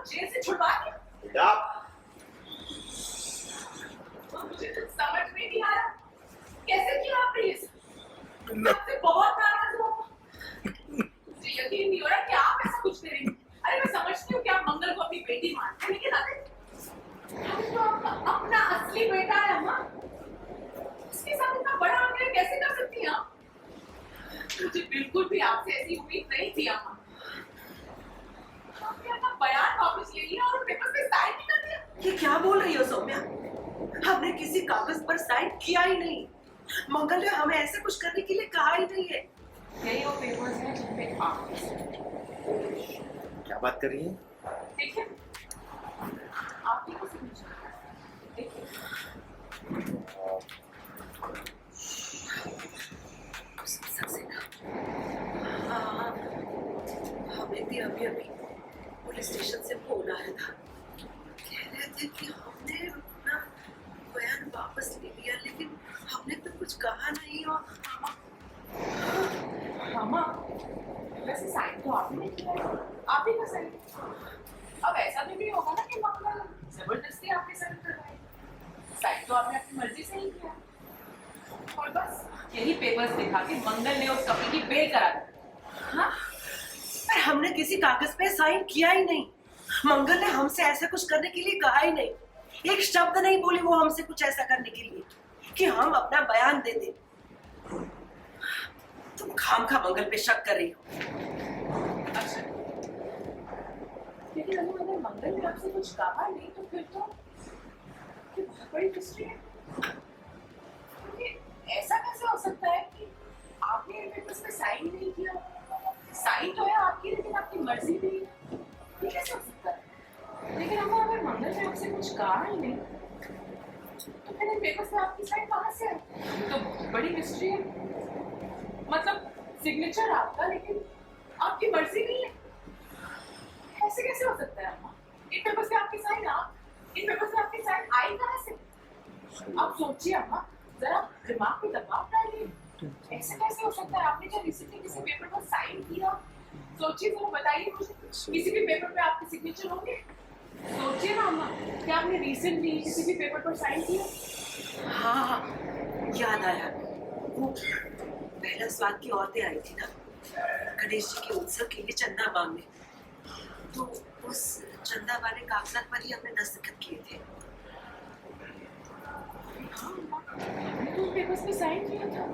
Jail से छुड़वा दिया। बेटा मुझे कुछ समझ में नहीं आ रहा कैसे किया आपने ये सब। मैं आपसे बहुत नाराज हूँ। मुझे यकीन नहीं हो रहा कि आप ऐसा कुछ करेंगे। अरे मैं समझती हूँ कि आप मंगल को अपनी बेटी मानते हैं, लेकिन अरे तो आपका अपना असली बेटा है अम्मा, उसके साथ इतना बड़ा अन्याय कैसे कर सकती हैं आप? मुझे बिल्कुल भी आपसे ऐसी उम्मीद नहीं थी अम्मा। आपने अपना बयान वापस ले लिया और पेपर पे साइन भी कर दिया। ये क्या बोल रही हो सौम्या? हमने किसी कागज पर साइन किया ही नहीं। मंगल ने हमें ऐसे कुछ करने के लिए कहा ही नहीं है। यही वो पेपर्स हैं जिन पे आप क्या बात कर रही है? देखिए, आपकी को सिग्नेचर देखिए। हाँ, हमें भी अभी अभी पुलिस स्टेशन से फोन आया था। कह रहे थे कि हमने अपना बयान वापस ले लिया, लेकिन हमने तो कुछ कहा नहीं। और मामा, वैसे साइन तो आपने नहीं किया है, आप ही का साइन। अब ऐसा भी नहीं होगा ना कि मंगल जबरदस्ती आपके साइन करवाए। साइन तो आपने अपनी मर्जी से ही किया और बस यही पेपर्स दिखा के मंगल ने उस कपल की बेल करा दी। हाँ, पर हमने किसी कागज पे साइन किया ही नहीं। मंगल ने हमसे ऐसा कुछ करने के लिए कहा ही नहीं। एक शब्द नहीं बोली वो हमसे कुछ ऐसा करने के लिए कि हम अपना बयान दे दें। तुम खामखा मंगल पे शक कर रही हो। अच्छा, लेकिन अगर मैंने मंगल ने आपसे कुछ कहा नहीं तो फिर तो ये बहुत बड़ी हिस्ट्री है। ऐसा कैसे हो सकता है कि आपने इन पेपर्स पे साइन नहीं किया? साइन तो है आपकी, लेकिन आपकी मर्जी नहीं है। ये कैसे हो सकता है? लेकिन अगर मंगल ने आपसे कुछ कहा ही नहीं तो फिर इन पेपर्स पे आपकी साइन कहाँ से है? तो बहुत बड़ी हिस्ट्री है। मतलब सिग्नेचर आपका, लेकिन आपकी मर्जी नहीं है। ऐसे कैसे हो सकता है अम्मा? इन पेपर्स पे आपकी साइन इन पेपर्स पे आपकी साइन आई कहाँ से? आप सोचिए अम्मा, जरा दिमाग पे दबाव डालिए। ऐसे कैसे हो सकता है? आपने जब रिसेंटली किसी पेपर पर साइन किया, सोचिए जरा, बताइए मुझे, किसी भी पेपर पे आपके सिग्नेचर होंगे? सोचिए ना अम्मा, क्या आपने रिसेंटली किसी भी पेपर पर साइन किया? हाँ, याद आया। वो पहला स्वाद की औरतें आई थी ना गणेश जी के उत्सव के लिए चंदा मांगने, तो उस चंदा वाले कागजात पर ही हमने दस्तखत किए थे। हाँ, तो पेपर्स पे साइन किया था।